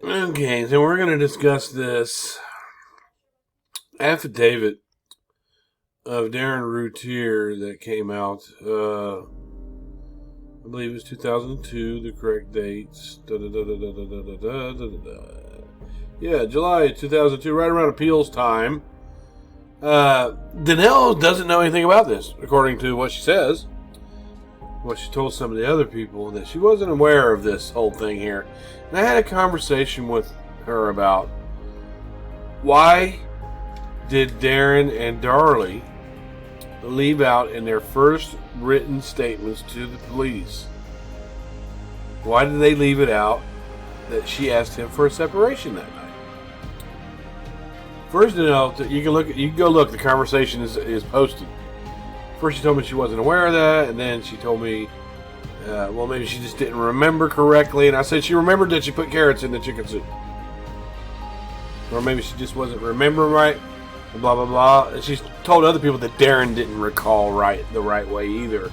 Okay, so we're going to discuss this Affidavit of Darin Routier that came out, I believe it was 2002, the correct dates. Yeah, July 2002, right around appeals time. Danelle doesn't know anything about this, according to what she says. What she told some of the other people, that she wasn't aware of this whole thing here. And I had a conversation with her about why did Darin and Darlie leave out in their first written statements to the police? Why did they leave it out that she asked him for a separation that night? First, you know, you can go look. The conversation is posted. First, she told me she wasn't aware of that, and then she told me, well, maybe she just didn't remember correctly. And I said she remembered that she put carrots in the chicken soup, or maybe she just wasn't remembering right. And blah blah blah. And she told other people that Darin didn't recall the right way either,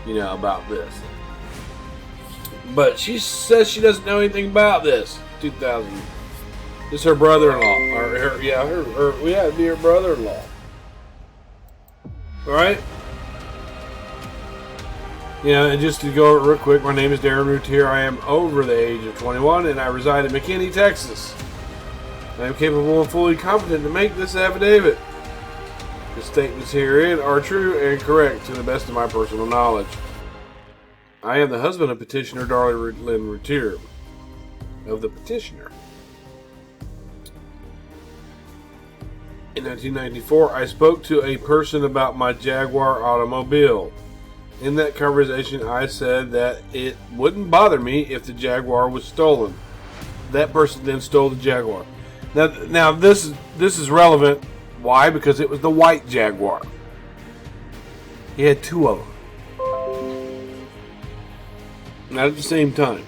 you know, about this. But she says she doesn't know anything about this. 2000. It's her brother-in-law, or it'd be her brother-in-law. All right. You know, and just to go real quick, my name is Darin Routier. I am over the age of 21, and I reside in McKinney, Texas. I am capable and fully competent to make this affidavit. The statements herein are true and correct to the best of my personal knowledge. I am the husband of petitioner Darlie Lynn Routier, of the petitioner. In 1994, I spoke to a person about my Jaguar automobile. In that conversation, I said that it wouldn't bother me if the Jaguar was stolen. That person then stole the Jaguar. Now this is relevant. Why? Because it was the white Jaguar. He had two of them. Not at the same time.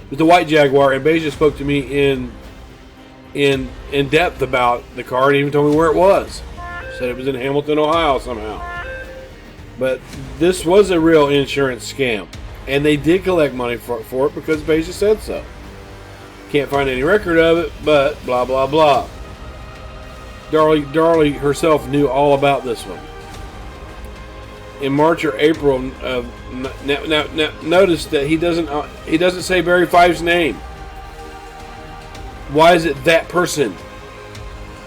But the white Jaguar, and Beja spoke to me in depth about the car, and even told me where it was. Said it was in Hamilton, Ohio somehow. But this was a real insurance scam, and they did collect money for it because Beja said so. Can't find any record of it, but blah blah blah. Darlie herself knew all about this one. In March or April of now notice that he doesn't say Barry Five's name. Why is it that person?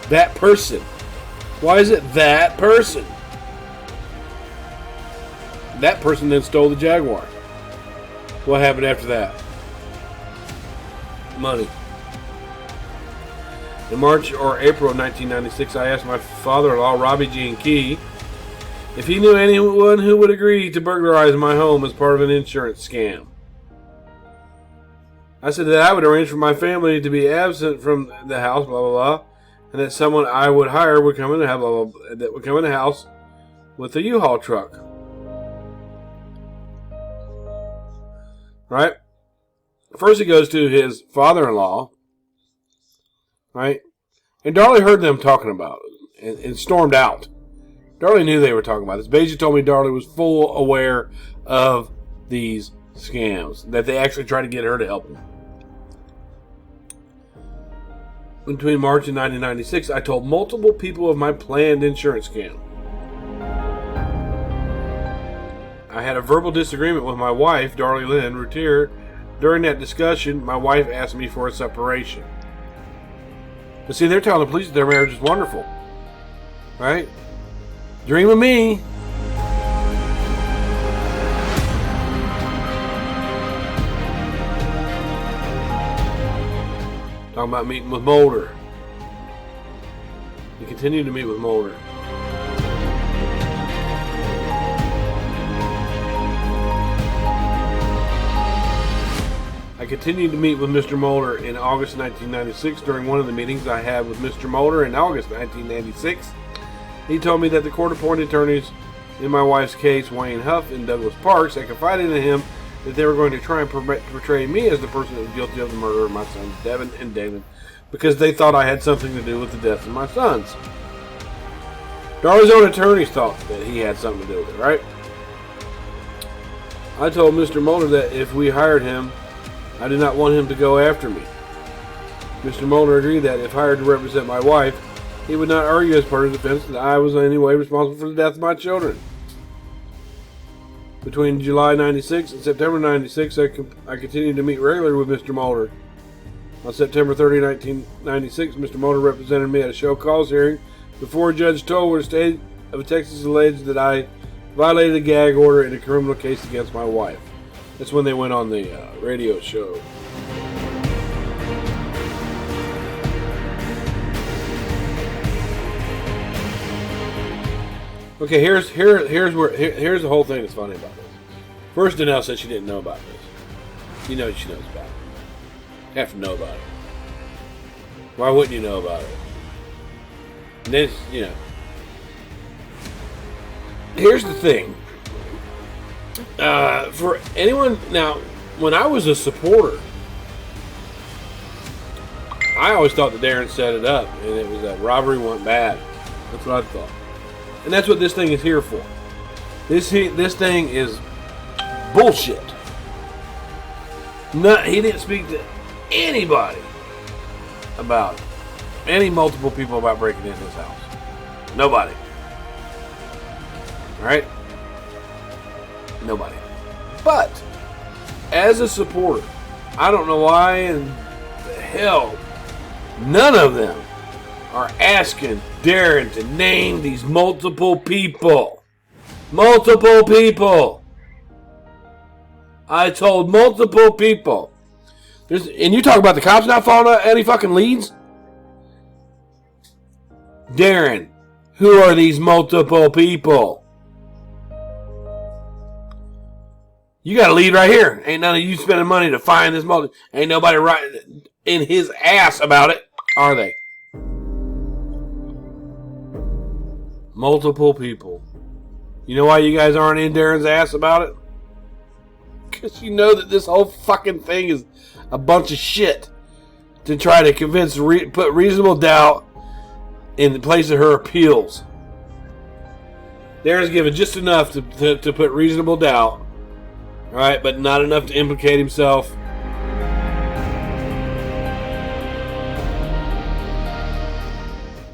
That person. Why is it that person? That person then stole the Jaguar. What happened after that? Money. In March or April of 1996, I asked my father-in-law, Robbie Gene Key, if he knew anyone who would agree to burglarize my home as part of an insurance scam. I said that I would arrange for my family to be absent from the house, blah blah blah, and that someone I would hire would come in the house, blah, blah, blah, that would come in the house with a U-Haul truck. Right? First, he goes to his father-in-law, right? And Darlie heard them talking about it and stormed out. Darlie knew they were talking about this. Beja told me Darlie was full aware of these scams, that they actually tried to get her to help them. Between March and 1996, I told multiple people of my planned insurance scam. I had a verbal disagreement with my wife, Darlie Lynn Routier. During that discussion, my wife asked me for a separation. But see, they're telling the police that their marriage is wonderful. Right? Dream of me. Talking about meeting with Mulder. He continued to meet with Mulder. I continued to meet with Mr. Mulder in August 1996. During one of the meetings I had with Mr. Mulder in August 1996, he told me that the court-appointed attorneys in my wife's case, Wayne Huff and Douglas Parks, had confided in him that they were going to try and portray me as the person that was guilty of the murder of my sons, Devin and Damon, because they thought I had something to do with the deaths of my sons. Darlie's own attorneys thought that he had something to do with it, right? I told Mr. Mulder that if we hired him, I did not want him to go after me. Mr. Mulder agreed that if hired to represent my wife, he would not argue as part of the defense that I was in any way responsible for the death of my children. Between July 96 and September 96, I continued to meet regularly with Mr. Mulder. On September 30, 1996, Mr. Mulder represented me at a show cause hearing before Judge Toll, the state of Texas alleged that I violated a gag order in a criminal case against my wife. That's when they went on the radio show. Okay, here's the whole thing that's funny about this. First, Danelle said she didn't know about this. You know she knows about it. You have to know about it. Why wouldn't you know about it? And then, you know. Here's the thing. For anyone, now, when I was a supporter, I always thought that Darin set it up, and it was that robbery went bad. That's what I thought. And that's what this thing is here for. This thing is bullshit. He didn't speak to anybody about any multiple people about breaking into his house. Nobody. Alright? Nobody. But, as a supporter, I don't know why in the hell none of them are asking Darin to name these multiple people. Multiple people. I told multiple people. And you talk about the cops not following any fucking leads? Darin, who are these multiple people? You got a lead right here. Ain't none of you spending money to find this multiple. Ain't nobody writing in his ass about it, are they? Multiple people. You know why you guys aren't in Darin's ass about it? Because you know that this whole fucking thing is a bunch of shit to try to convince, put reasonable doubt in the place of her appeals. Darin's given just enough to put reasonable doubt, right? But not enough to implicate himself.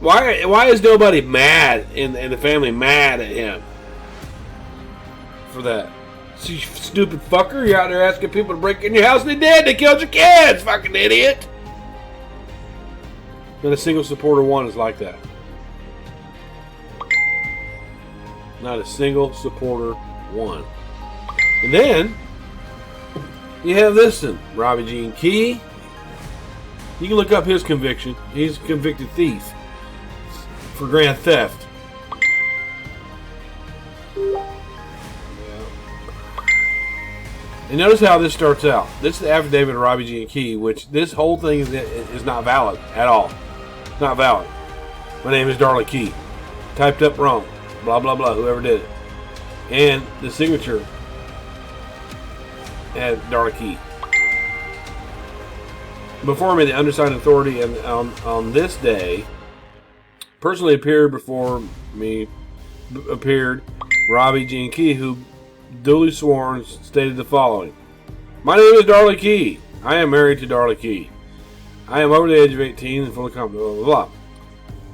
Why is nobody mad in the family mad at him for that? You stupid fucker, you're out there asking people to break in your house and they did. They killed your kids, fucking idiot. Not a single supporter one is like that. Not a single supporter one. And then you have this one, Robbie Gene Key. You can look up his conviction. He's a convicted thief for grand theft. And notice how this starts out. This is the affidavit of Robbie Gene Key, which this whole thing is not valid at all. It's not valid. My name is Darla Key. Typed up wrong. Blah, blah, blah. Whoever did it. And the signature had Darla Key. Before me, the undersigned authority and on this day personally appeared before me Robbie Gene Key, who duly sworn stated the following. My name is Darla Key. I am married to Darla Key. I am over the age of 18 and fully competent. Blah, blah, blah.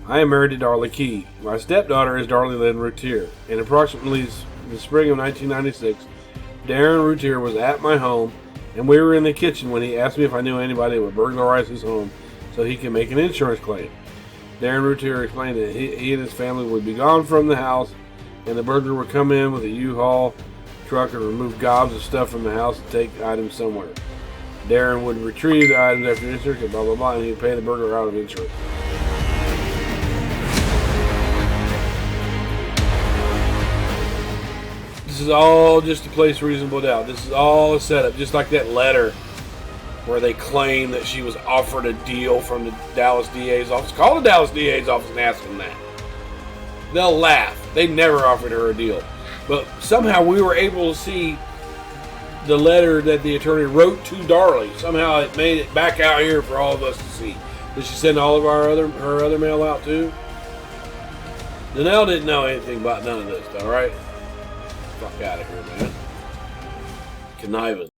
I am married to Darla Key. My stepdaughter is Darlene Lynn Routier. In approximately the spring of 1996, Darin Routier was at my home and we were in the kitchen when he asked me if I knew anybody that would burglarize his home so he can make an insurance claim. Darin Routier explained that he and his family would be gone from the house and the burglar would come in with a U-Haul truck and remove gobs of stuff from the house and take items somewhere. Darin would retrieve the items after insurance and blah blah blah, and he'd pay the burglar out of insurance. This is all just to place reasonable doubt. This is all a setup, just like that letter where they claim that she was offered a deal from the Dallas DA's office. Call the Dallas DA's office and ask them that. They'll laugh. They never offered her a deal. But somehow we were able to see the letter that the attorney wrote to Darlie. Somehow it made it back out here for all of us to see. Did she send all of her other mail out too? Danelle didn't know anything about none of this, all right? Fuck out of here, man. Conniving.